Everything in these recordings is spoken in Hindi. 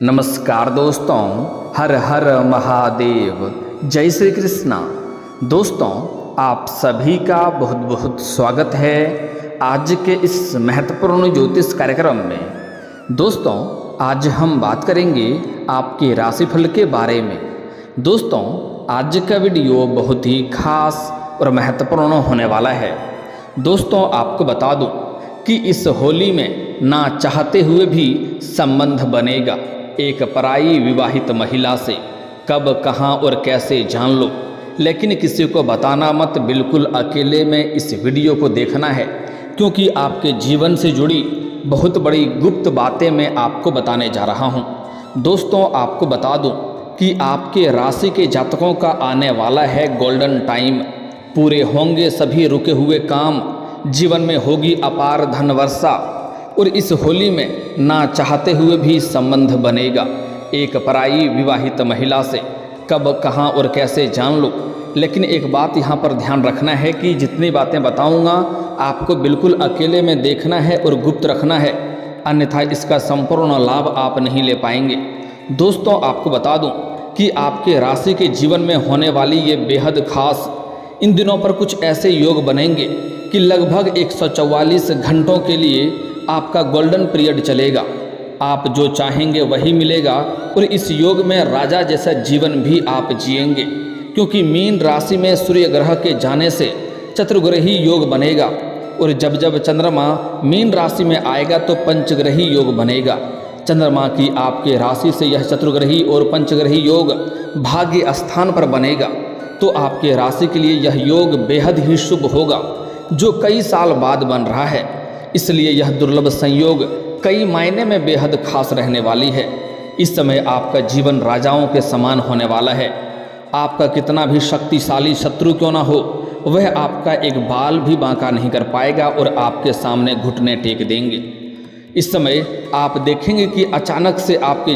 नमस्कार दोस्तों, हर हर महादेव, जय श्री कृष्णा। दोस्तों, आप सभी का बहुत बहुत स्वागत है आज के इस महत्वपूर्ण ज्योतिष कार्यक्रम में। दोस्तों, आज हम बात करेंगे आपके राशिफल के बारे में। दोस्तों, आज का वीडियो बहुत ही खास और महत्वपूर्ण होने वाला है। दोस्तों, आपको बता दूं कि इस होली में ना चाहते हुए भी संबंध बनेगा एक पराई विवाहित महिला से। कब, कहां और कैसे जान लो, लेकिन किसी को बताना मत। बिल्कुल अकेले में इस वीडियो को देखना है, क्योंकि आपके जीवन से जुड़ी बहुत बड़ी गुप्त बातें मैं आपको बताने जा रहा हूं। दोस्तों, आपको बता दूं कि आपके राशि के जातकों का आने वाला है गोल्डन टाइम। पूरे होंगे सभी रुके हुए काम, जीवन में होगी अपार धन वर्षा, और इस होली में ना चाहते हुए भी संबंध बनेगा एक पराई विवाहित महिला से। कब, कहां और कैसे जान लो, लेकिन एक बात यहाँ पर ध्यान रखना है कि जितनी बातें बताऊंगा आपको बिल्कुल अकेले में देखना है और गुप्त रखना है, अन्यथा इसका संपूर्ण लाभ आप नहीं ले पाएंगे। दोस्तों, आपको बता दूं कि आपके राशि के जीवन में होने वाली ये बेहद खास इन दिनों पर कुछ ऐसे योग बनेंगे कि लगभग 144 घंटों के लिए आपका गोल्डन पीरियड चलेगा। आप जो चाहेंगे वही मिलेगा, और इस योग में राजा जैसा जीवन भी आप जिएंगे, क्योंकि मीन राशि में सूर्य ग्रह के जाने से चतुर्ग्रही योग बनेगा, और जब जब चंद्रमा मीन राशि में आएगा तो पंचग्रही योग बनेगा। चंद्रमा की आपके राशि से यह चतुर्ग्रही और पंचग्रही योग भाग्य स्थान पर बनेगा, तो आपके राशि के लिए यह योग बेहद ही शुभ होगा, जो कई साल बाद बन रहा है। इसलिए यह दुर्लभ संयोग कई मायने में बेहद खास रहने वाली है। इस समय आपका जीवन राजाओं के समान होने वाला है। आपका कितना भी शक्तिशाली शत्रु क्यों ना हो, वह आपका एक बाल भी बांका नहीं कर पाएगा और आपके सामने घुटने टेक देंगे। इस समय आप देखेंगे कि अचानक से आपके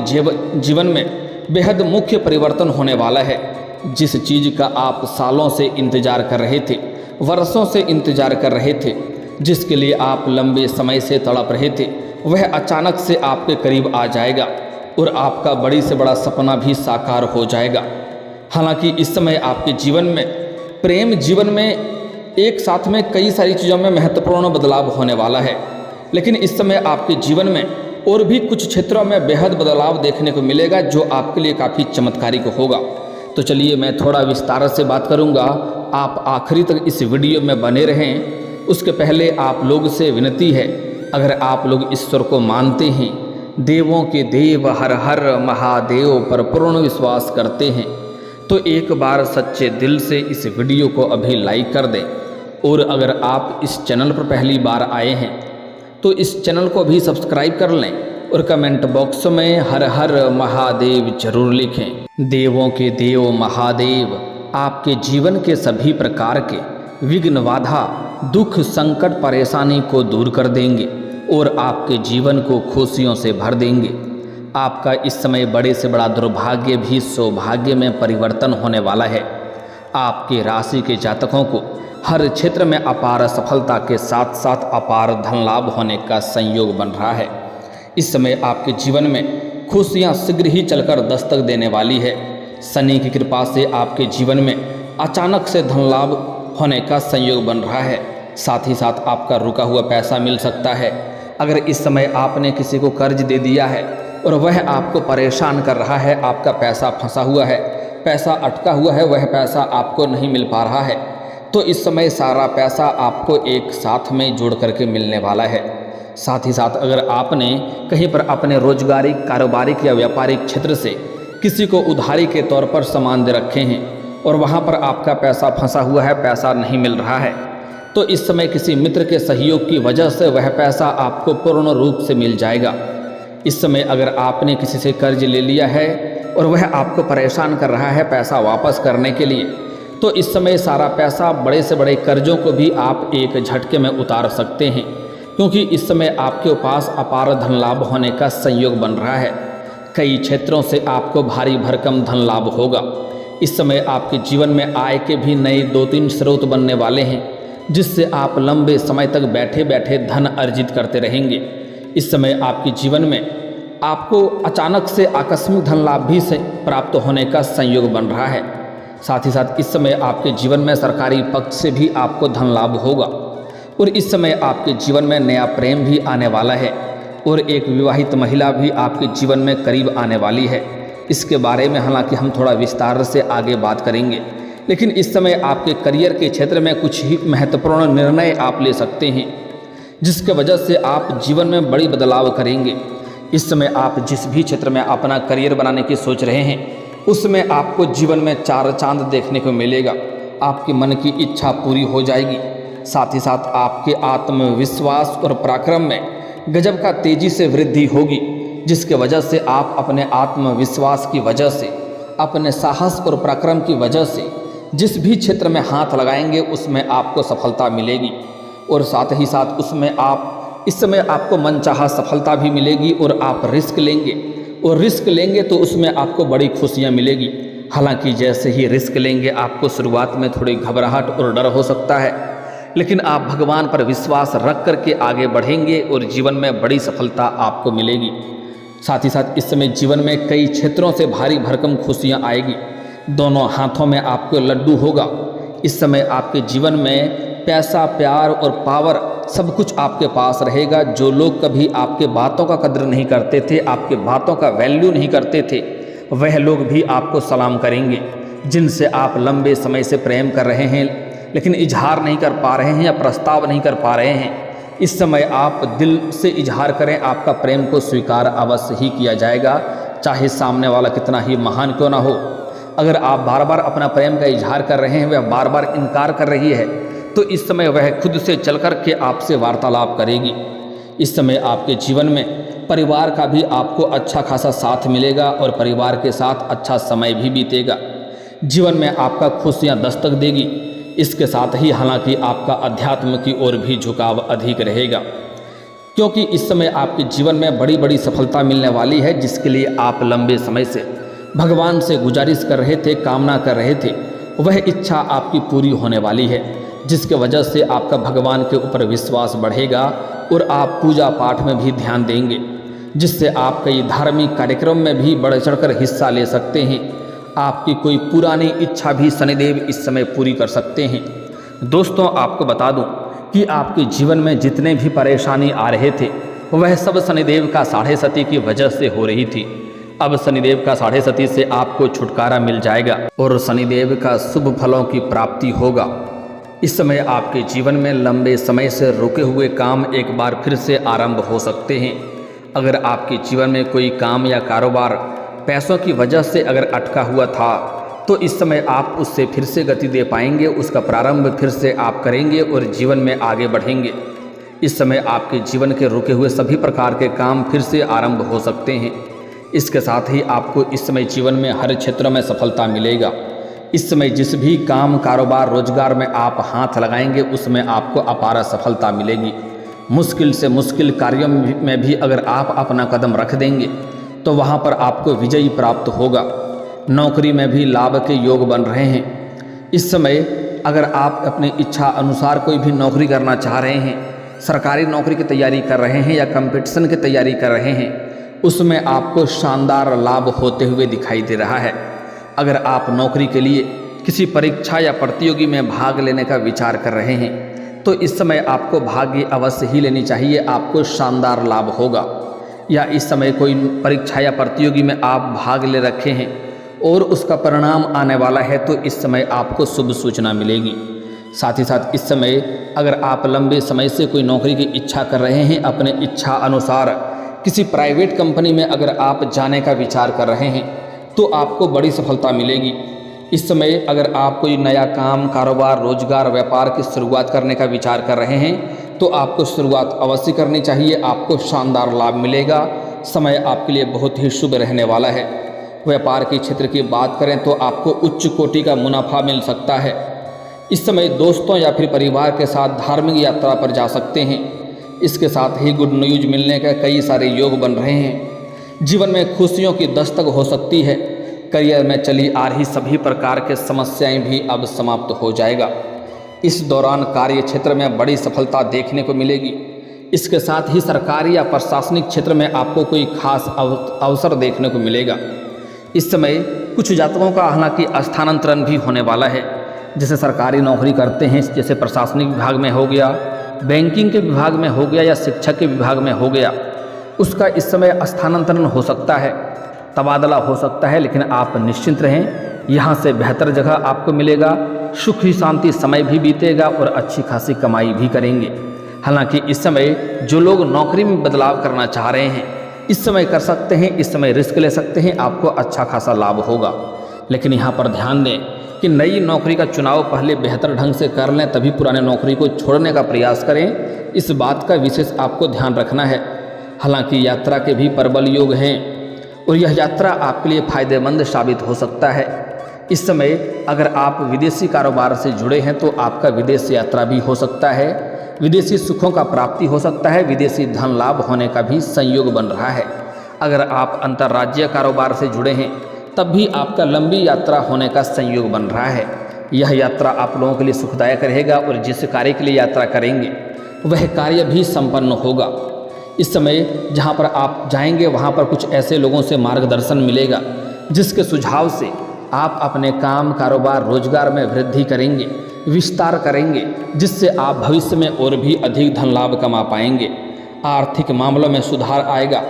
जीवन में बेहद मुख्य परिवर्तन होने वाला है। जिस चीज़ का आप सालों से इंतजार कर रहे थे, वर्षों से इंतजार कर रहे थे, जिसके लिए आप लंबे समय से तड़प रहे थे, वह अचानक से आपके करीब आ जाएगा और आपका बड़ी से बड़ा सपना भी साकार हो जाएगा। हालांकि इस समय आपके जीवन में, प्रेम जीवन में एक साथ में कई सारी चीज़ों में महत्वपूर्ण बदलाव होने वाला है, लेकिन इस समय आपके जीवन में और भी कुछ क्षेत्रों में बेहद बदलाव देखने को मिलेगा, जो आपके लिए काफ़ी चमत्कारिक होगा। तो चलिए मैं थोड़ा विस्तार से बात करूँगा, आप आखिरी तक इस वीडियो में बने रहें। उसके पहले आप लोग से विनती है, अगर आप लोग ईश्वर को मानते हैं, देवों के देव हर हर महादेव पर पूर्ण विश्वास करते हैं, तो एक बार सच्चे दिल से इस वीडियो को अभी लाइक कर दें। और अगर आप इस चैनल पर पहली बार आए हैं तो इस चैनल को भी सब्सक्राइब कर लें, और कमेंट बॉक्स में हर हर महादेव जरूर लिखें। देवों के देव महादेव आपके जीवन के सभी प्रकार के विघ्न, बाधा, दुख, संकट, परेशानी को दूर कर देंगे और आपके जीवन को खुशियों से भर देंगे। आपका इस समय बड़े से बड़ा दुर्भाग्य भी सौभाग्य में परिवर्तन होने वाला है। आपके राशि के जातकों को हर क्षेत्र में अपार सफलता के साथ साथ अपार धन लाभ होने का संयोग बन रहा है। इस समय आपके जीवन में खुशियां शीघ्र ही चलकर दस्तक देने वाली है। शनि की कृपा से आपके जीवन में अचानक से धन लाभ होने का संयोग बन रहा है। साथ ही साथ आपका रुका हुआ पैसा मिल सकता है। अगर इस समय आपने किसी को कर्ज दे दिया है और वह आपको परेशान कर रहा है, आपका पैसा फंसा हुआ है, पैसा अटका हुआ है, वह पैसा आपको नहीं मिल पा रहा है, तो इस समय सारा पैसा आपको एक साथ में जोड़ करके मिलने वाला है। साथ ही साथ अगर आपने कहीं पर अपने रोजगारी, कारोबारिक या व्यापारिक क्षेत्र से किसी को उधारी के तौर पर सामान दे रखे हैं और वहाँ पर आपका पैसा फंसा हुआ है, पैसा नहीं मिल रहा है, तो इस समय किसी मित्र के सहयोग की वजह से वह पैसा आपको पूर्ण रूप से मिल जाएगा। इस समय अगर आपने किसी से कर्ज ले लिया है और वह आपको परेशान कर रहा है पैसा वापस करने के लिए, तो इस समय सारा पैसा, बड़े से बड़े कर्जों को भी आप एक झटके में उतार सकते हैं, क्योंकि इस समय आपके पास अपार धन लाभ होने का संयोग बन रहा है। कई क्षेत्रों से आपको भारी भरकम धन लाभ होगा। इस समय आपके जीवन में आय के भी नए 2-3 स्रोत बनने वाले हैं, जिससे आप लंबे समय तक बैठे बैठे धन अर्जित करते रहेंगे। इस समय आपके जीवन में आपको अचानक से आकस्मिक धन लाभ भी से प्राप्त होने का संयोग बन रहा है। साथ ही साथ इस समय आपके जीवन में सरकारी पक्ष से भी आपको धन लाभ होगा और इस समय आपके जीवन में नया प्रेम भी आने वाला है और एक विवाहित महिला भी आपके जीवन में करीब आने वाली है। इसके बारे में हालांकि हम थोड़ा विस्तार से आगे बात करेंगे, लेकिन इस समय आपके करियर के क्षेत्र में कुछ ही महत्वपूर्ण निर्णय आप ले सकते हैं जिसके वजह से आप जीवन में बड़ी बदलाव करेंगे। इस समय आप जिस भी क्षेत्र में अपना करियर बनाने की सोच रहे हैं उसमें आपको जीवन में चार चांद देखने को मिलेगा। आपके मन की इच्छा पूरी हो जाएगी। साथ ही साथ आपके आत्मविश्वास और पराक्रम में गजब का तेजी से वृद्धि होगी, जिसके वजह से आप अपने आत्मविश्वास की वजह से, अपने साहस और पराक्रम की वजह से जिस भी क्षेत्र में हाथ लगाएंगे उसमें आपको सफलता मिलेगी और साथ ही साथ उसमें आप इस समय आपको मनचाहा सफलता भी मिलेगी और आप रिस्क लेंगे और रिस्क लेंगे तो उसमें आपको बड़ी खुशियां मिलेगी। हालांकि जैसे ही रिस्क लेंगे आपको शुरुआत में थोड़ी घबराहट और डर हो सकता है, लेकिन आप भगवान पर विश्वास रख करके आगे बढ़ेंगे और जीवन में बड़ी सफलता आपको मिलेगी। साथ ही साथ इस समय जीवन में कई क्षेत्रों से भारी भरकम खुशियां आएगी। दोनों हाथों में आपको लड्डू होगा। इस समय आपके जीवन में पैसा, प्यार और पावर सब कुछ आपके पास रहेगा। जो लोग कभी आपके बातों का कदर नहीं करते थे, आपके बातों का वैल्यू नहीं करते थे, वह लोग भी आपको सलाम करेंगे। जिनसे आप लंबे समय से प्रेम कर रहे हैं लेकिन इजहार नहीं कर पा रहे हैं या प्रस्ताव नहीं कर पा रहे हैं, इस समय आप दिल से इजहार करें, आपका प्रेम को स्वीकार अवश्य ही किया जाएगा, चाहे सामने वाला कितना ही महान क्यों ना हो। अगर आप बार बार अपना प्रेम का इजहार कर रहे हैं, वह बार बार इनकार कर रही है, तो इस समय वह खुद से चल कर के आपसे वार्तालाप करेगी। इस समय आपके जीवन में परिवार का भी आपको अच्छा खासा साथ मिलेगा और परिवार के साथ अच्छा समय भी बीतेगा। जीवन में आपका खुशियाँ दस्तक देगी। इसके साथ ही हालांकि आपका अध्यात्म की ओर भी झुकाव अधिक रहेगा, क्योंकि इस समय आपके जीवन में बड़ी बड़ी सफलता मिलने वाली है, जिसके लिए आप लंबे समय से भगवान से गुजारिश कर रहे थे, कामना कर रहे थे, वह इच्छा आपकी पूरी होने वाली है, जिसके वजह से आपका भगवान के ऊपर विश्वास बढ़ेगा और आप पूजा पाठ में भी ध्यान देंगे, जिससे आप कई धार्मिक कार्यक्रम में भी बढ़ चढ़कर हिस्सा ले सकते हैं। आपकी कोई पुरानी इच्छा भी शनिदेव इस समय पूरी कर सकते हैं। दोस्तों, आपको बता दूं कि आपके जीवन में जितने भी परेशानी आ रहे थे वह सब शनिदेव का 6.5 की वजह से हो रही थी। अब शनिदेव का 6.5 से आपको छुटकारा मिल जाएगा और शनिदेव का शुभ फलों की प्राप्ति होगा। इस समय आपके जीवन में लंबे समय से रुके हुए काम एक बार फिर से आरंभ हो सकते हैं। अगर आपके जीवन में कोई काम या कारोबार पैसों की वजह से अगर अटका हुआ था, तो इस समय आप उससे फिर से गति दे पाएंगे, उसका प्रारंभ फिर से आप करेंगे और जीवन में आगे बढ़ेंगे। इस समय आपके जीवन के रुके हुए सभी प्रकार के काम फिर से आरंभ हो सकते हैं। इसके साथ ही आपको इस समय जीवन में हर क्षेत्र में सफलता मिलेगा। इस समय जिस भी काम, कारोबार, रोजगार में आप हाथ लगाएंगे उसमें आपको अपार सफलता मिलेगी। मुश्किल से मुश्किल कार्यों में भी अगर आप अपना कदम रख देंगे तो वहाँ पर आपको विजयी प्राप्त होगा। नौकरी में भी लाभ के योग बन रहे हैं। इस समय अगर आप अपनी इच्छा अनुसार कोई भी नौकरी करना चाह रहे हैं, सरकारी नौकरी की तैयारी कर रहे हैं या कंपटीशन की तैयारी कर रहे हैं, उसमें आपको शानदार लाभ होते हुए दिखाई दे रहा है। अगर आप नौकरी के लिए किसी परीक्षा या प्रतियोगी में भाग लेने का विचार कर रहे हैं तो इस समय आपको भाग्य अवश्य ही लेनी चाहिए, आपको शानदार लाभ होगा। या इस समय कोई परीक्षा या प्रतियोगी में आप भाग ले रखे हैं और उसका परिणाम आने वाला है, तो इस समय आपको शुभ सूचना मिलेगी। साथ ही साथ इस समय अगर आप लंबे समय से कोई नौकरी की इच्छा कर रहे हैं, अपने इच्छा अनुसार किसी प्राइवेट कंपनी में अगर आप जाने का विचार कर रहे हैं तो आपको बड़ी सफलता मिलेगी। इस समय अगर आप कोई नया काम, कारोबार, रोजगार, व्यापार की शुरुआत करने का विचार कर रहे हैं तो आपको शुरुआत अवश्य करनी चाहिए, आपको शानदार लाभ मिलेगा। समय आपके लिए बहुत ही शुभ रहने वाला है। व्यापार के क्षेत्र की बात करें तो आपको उच्च कोटि का मुनाफा मिल सकता है। इस समय दोस्तों या फिर परिवार के साथ धार्मिक यात्रा पर जा सकते हैं। इसके साथ ही गुड न्यूज मिलने के कई सारे योग बन रहे हैं। जीवन में खुशियों की दस्तक हो सकती है। करियर में चली आ रही सभी प्रकार के समस्याएं भी अब समाप्त हो जाएगा। इस दौरान कार्य क्षेत्र में बड़ी सफलता देखने को मिलेगी। इसके साथ ही सरकारी या प्रशासनिक क्षेत्र में आपको कोई खास अवसर देखने को मिलेगा। इस समय कुछ जातकों का हालांकि स्थानांतरण भी होने वाला है। जैसे सरकारी नौकरी करते हैं, जैसे प्रशासनिक विभाग में हो गया, बैंकिंग के विभाग में हो गया या शिक्षा के विभाग में हो गया, उसका इस समय स्थानांतरण हो सकता है, तबादला हो सकता है। लेकिन आप निश्चिंत रहें, यहाँ से बेहतर जगह आपको मिलेगा, सुख शांति समय भी बीतेगा और अच्छी खासी कमाई भी करेंगे। हालांकि इस समय जो लोग नौकरी में बदलाव करना चाह रहे हैं, इस समय कर सकते हैं, इस समय रिस्क ले सकते हैं, आपको अच्छा खासा लाभ होगा। लेकिन यहाँ पर ध्यान दें कि नई नौकरी का चुनाव पहले बेहतर ढंग से कर लें, तभी पुराने नौकरी को छोड़ने का प्रयास करें। इस बात का विशेष आपको ध्यान रखना है। हालांकि यात्रा के भी प्रबल योग हैं और यह यात्रा आपके लिए फ़ायदेमंद साबित हो सकता है। इस समय अगर आप विदेशी कारोबार से जुड़े हैं तो आपका विदेश यात्रा भी हो सकता है, विदेशी सुखों का प्राप्ति हो सकता है, विदेशी धन लाभ होने का भी संयोग बन रहा है। अगर आप अंतर्राज्यीय कारोबार से जुड़े हैं तब भी आपका लंबी यात्रा होने का संयोग बन रहा है। यह यात्रा आप लोगों के लिए सुखदायक रहेगा और जिस कार्य के लिए यात्रा करेंगे वह कार्य भी संपन्न होगा। इस समय जहाँ पर आप जाएंगे वहाँ पर कुछ ऐसे लोगों से मार्गदर्शन मिलेगा जिसके सुझाव से आप अपने काम, कारोबार, रोजगार में वृद्धि करेंगे, विस्तार करेंगे, जिससे आप भविष्य में और भी अधिक धन लाभ कमा पाएंगे। आर्थिक मामलों में सुधार आएगा।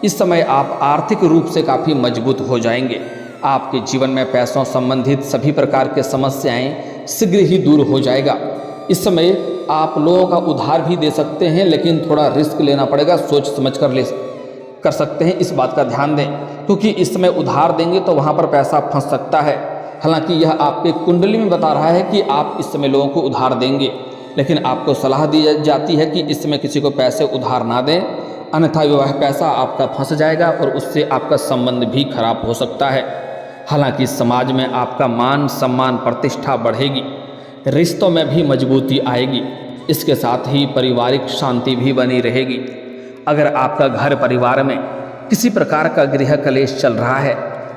इस समय आप आर्थिक रूप से काफ़ी मजबूत हो जाएंगे। आपके जीवन में पैसों संबंधित सभी प्रकार के समस्याएं शीघ्र ही दूर हो जाएगा। इस समय आप लोगों का उधार भी दे सकते हैं, लेकिन थोड़ा रिस्क लेना पड़ेगा, सोच समझ कर सकते हैं। इस बात का ध्यान दें, क्योंकि इस समय उधार देंगे तो वहाँ पर पैसा फंस सकता है। हालांकि यह आपके कुंडली में बता रहा है कि आप इस समय लोगों को उधार देंगे, लेकिन आपको सलाह दी जाती है कि इस समय किसी को पैसे उधार ना दें, अन्यथा वह पैसा आपका फंस जाएगा और उससे आपका संबंध भी खराब हो सकता है। हालांकि समाज में आपका मान सम्मान प्रतिष्ठा बढ़ेगी, रिश्तों में भी मजबूती आएगी। इसके साथ ही पारिवारिक शांति भी बनी रहेगी। अगर आपका घर परिवार में किसी प्रकार का गृह कलेश चल रहा है,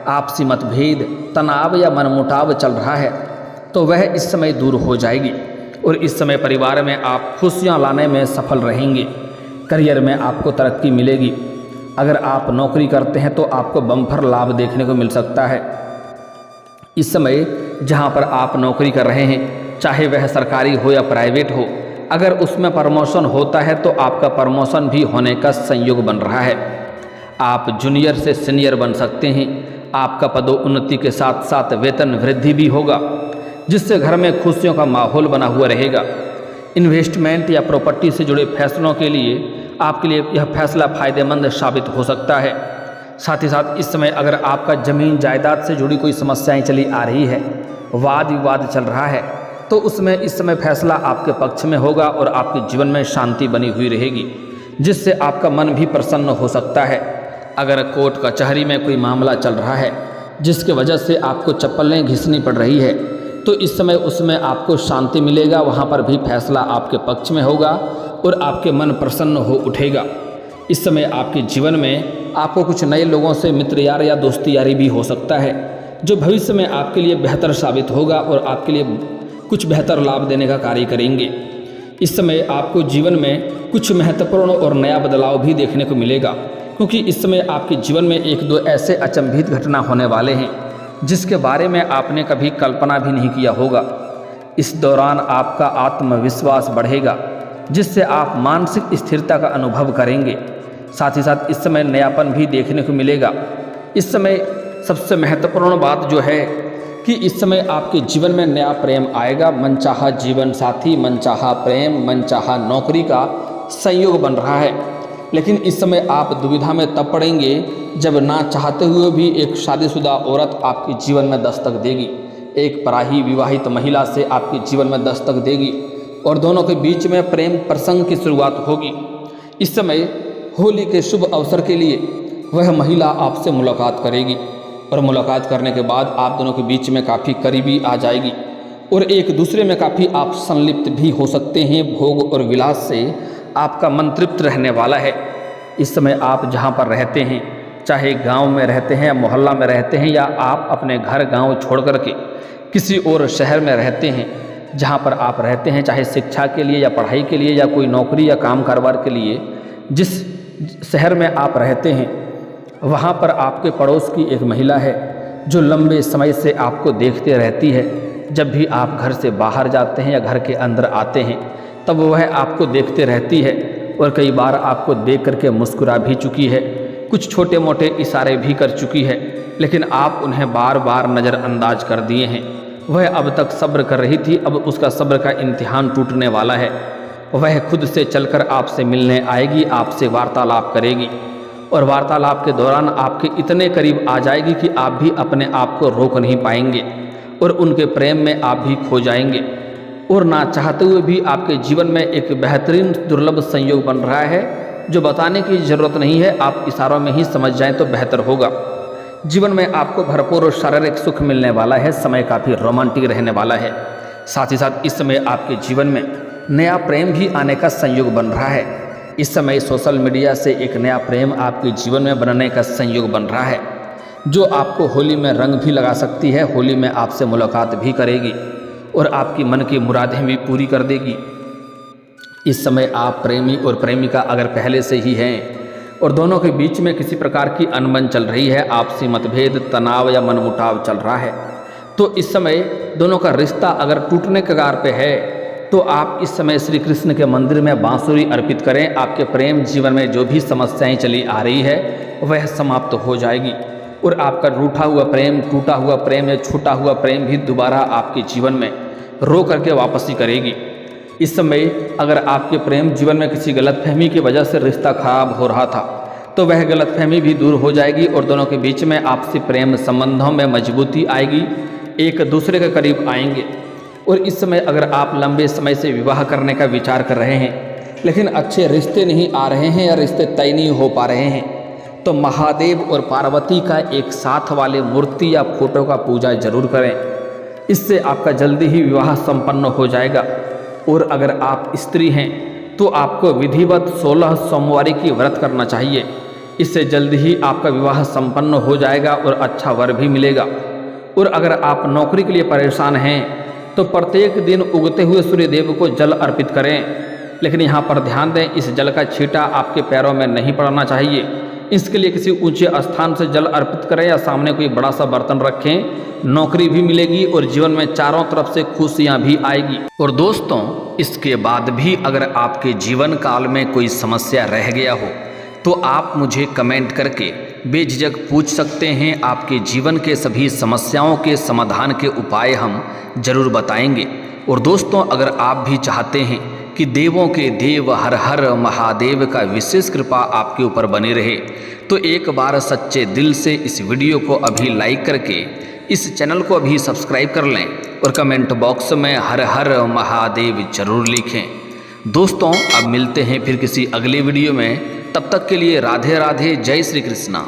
आपसी मतभेद, तनाव या मनमुटाव चल रहा है, तो वह इस समय दूर हो जाएगी और इस समय परिवार में आप खुशियां लाने में सफल रहेंगे। करियर में आपको तरक्की मिलेगी। अगर आप नौकरी करते हैं तो आपको बम्पर लाभ देखने को मिल सकता है। इस समय जहां पर आप नौकरी कर रहे हैं, चाहे वह सरकारी हो या प्राइवेट हो, अगर उसमें प्रमोशन होता है तो आपका प्रमोशन भी होने का संयोग बन रहा है। आप जूनियर से सीनियर बन सकते हैं। आपका पदोन्नति के साथ साथ वेतन वृद्धि भी होगा, जिससे घर में खुशियों का माहौल बना हुआ रहेगा। इन्वेस्टमेंट या प्रॉपर्टी से जुड़े फैसलों के लिए आपके लिए यह फैसला फ़ायदेमंद साबित हो सकता है। साथ ही साथ इस समय अगर आपका ज़मीन जायदाद से जुड़ी कोई समस्याएं चली आ रही है, वाद विवाद चल रहा है, तो उसमें इस समय फैसला आपके पक्ष में होगा और आपके जीवन में शांति बनी हुई रहेगी, जिससे आपका मन भी प्रसन्न हो सकता है। अगर कोर्ट कचहरी में कोई मामला चल रहा है जिसके वजह से आपको चप्पलें घिसनी पड़ रही है, तो इस समय उसमें आपको शांति मिलेगा, वहाँ पर भी फैसला आपके पक्ष में होगा और आपके मन प्रसन्न हो उठेगा। इस समय आपके जीवन में आपको कुछ नए लोगों से मित्र यार या दोस्ती यारी भी हो सकता है, जो भविष्य में आपके लिए बेहतर साबित होगा और आपके लिए कुछ बेहतर लाभ देने का कार्य करेंगे। इस समय आपको जीवन में कुछ महत्वपूर्ण और नया बदलाव भी देखने को मिलेगा, क्योंकि इस समय आपके जीवन में एक दो ऐसे अचंभित घटना होने वाले हैं जिसके बारे में आपने कभी कल्पना भी नहीं किया होगा। इस दौरान आपका आत्मविश्वास बढ़ेगा, जिससे आप मानसिक स्थिरता का अनुभव करेंगे। साथ ही साथ इस समय नयापन भी देखने को मिलेगा। इस समय सबसे महत्वपूर्ण बात जो है कि इस समय आपके जीवन में नया प्रेम आएगा। मनचाहा जीवन साथी, मनचाहा प्रेम, मनचाहा नौकरी का संयोग बन रहा है। लेकिन इस समय आप दुविधा में तब पड़ेंगे जब ना चाहते हुए भी एक शादीशुदा औरत आपके जीवन में दस्तक देगी, एक पराही विवाहित महिला से आपके जीवन में दस्तक देगी और दोनों के बीच में प्रेम प्रसंग की शुरुआत होगी। इस समय होली के शुभ अवसर के लिए वह महिला आपसे मुलाकात करेगी और मुलाकात करने के बाद आप दोनों के बीच में काफ़ी करीबी आ जाएगी और एक दूसरे में काफ़ी आप संलिप्त भी हो सकते हैं। भोग और विलास से आपका मन तृप्त रहने वाला है। इस समय आप जहाँ पर रहते हैं, चाहे गांव में रहते हैं, मोहल्ला में रहते हैं या आप अपने घर गांव छोड़ कर के किसी और शहर में रहते हैं, जहाँ पर आप रहते हैं, चाहे शिक्षा के लिए या पढ़ाई के लिए या कोई नौकरी या काम कारोबार के लिए, जिस शहर में आप रहते हैं वहाँ पर आपके पड़ोस की एक महिला है जो लंबे समय से आपको देखते रहती है। जब भी आप घर से बाहर जाते हैं या घर के अंदर आते हैं तब वह आपको देखते रहती है और कई बार आपको देख करके मुस्कुरा भी चुकी है, कुछ छोटे मोटे इशारे भी कर चुकी है, लेकिन आप उन्हें बार बार नज़रअंदाज कर दिए हैं। वह अब तक सब्र कर रही थी, अब उसका सब्र का इम्तिहान टूटने वाला है। वह खुद से चलकर आपसे मिलने आएगी, आपसे वार्तालाप करेगी और वार्तालाप के दौरान आपके इतने करीब आ जाएगी कि आप भी अपने आप को रोक नहीं पाएंगे और उनके प्रेम में आप भी खो जाएंगे। और ना चाहते हुए भी आपके जीवन में एक बेहतरीन दुर्लभ संयोग बन रहा है जो बताने की ज़रूरत नहीं है, आप इशारों में ही समझ जाएं तो बेहतर होगा। जीवन में आपको भरपूर और शारीरिक सुख मिलने वाला है, समय काफ़ी रोमांटिक रहने वाला है। साथ ही साथ इस समय आपके जीवन में नया प्रेम भी आने का संयोग बन रहा है। इस समय सोशल मीडिया से एक नया प्रेम आपके जीवन में बनने का संयोग बन रहा है जो आपको होली में रंग भी लगा सकती है, होली में आपसे मुलाकात भी करेगी और आपकी मन की मुरादें भी पूरी कर देगी। इस समय आप प्रेमी और प्रेमिका अगर पहले से ही हैं और दोनों के बीच में किसी प्रकार की अनबन चल रही है, आपसी मतभेद, तनाव या मनमुटाव चल रहा है, तो इस समय दोनों का रिश्ता अगर टूटने के कगार पे है तो आप इस समय श्री कृष्ण के मंदिर में बांसुरी अर्पित करें। आपके प्रेम जीवन में जो भी समस्याएं चली आ रही है वह समाप्त हो जाएगी और आपका रूठा हुआ प्रेम, टूटा हुआ प्रेम या छूटा हुआ प्रेम भी दोबारा आपके जीवन में रो करके वापसी करेगी। इस समय अगर आपके प्रेम जीवन में किसी गलतफहमी की वजह से रिश्ता खराब हो रहा था तो वह गलतफहमी भी दूर हो जाएगी और दोनों के बीच में आपसी प्रेम संबंधों में मजबूती आएगी, एक दूसरे के करीब आएंगे। और इस समय अगर आप लंबे समय से विवाह करने का विचार कर रहे हैं लेकिन अच्छे रिश्ते नहीं आ रहे हैं या रिश्ते तय नहीं हो पा रहे हैं तो महादेव और पार्वती का एक साथ वाले मूर्ति या फोटो का पूजा जरूर करें, इससे आपका जल्दी ही विवाह संपन्न हो जाएगा। और अगर आप स्त्री हैं तो आपको विधिवत 16 सोमवारी की व्रत करना चाहिए, इससे जल्दी ही आपका विवाह संपन्न हो जाएगा और अच्छा वर भी मिलेगा। और अगर आप नौकरी के लिए परेशान हैं तो प्रत्येक दिन उगते हुए सूर्य देव को जल अर्पित करें, लेकिन यहाँ पर ध्यान दें इस जल का छींटा आपके पैरों में नहीं पड़ना चाहिए। इसके लिए किसी ऊंचे स्थान से जल अर्पित करें या सामने कोई बड़ा सा बर्तन रखें, नौकरी भी मिलेगी और जीवन में चारों तरफ से खुशियां भी आएगी। और दोस्तों, इसके बाद भी अगर आपके जीवन काल में कोई समस्या रह गया हो तो आप मुझे कमेंट करके बेझिझक पूछ सकते हैं। आपके जीवन के सभी समस्याओं के समाधान के उपाय हम जरूर बताएंगे। और दोस्तों, अगर आप भी चाहते हैं कि देवों के देव हर हर महादेव का विशेष कृपा आपके ऊपर बने रहे तो एक बार सच्चे दिल से इस वीडियो को अभी लाइक करके इस चैनल को अभी सब्सक्राइब कर लें और कमेंट बॉक्स में हर हर महादेव जरूर लिखें। दोस्तों, अब मिलते हैं फिर किसी अगले वीडियो में, तब तक के लिए राधे राधे, जय श्री कृष्णा।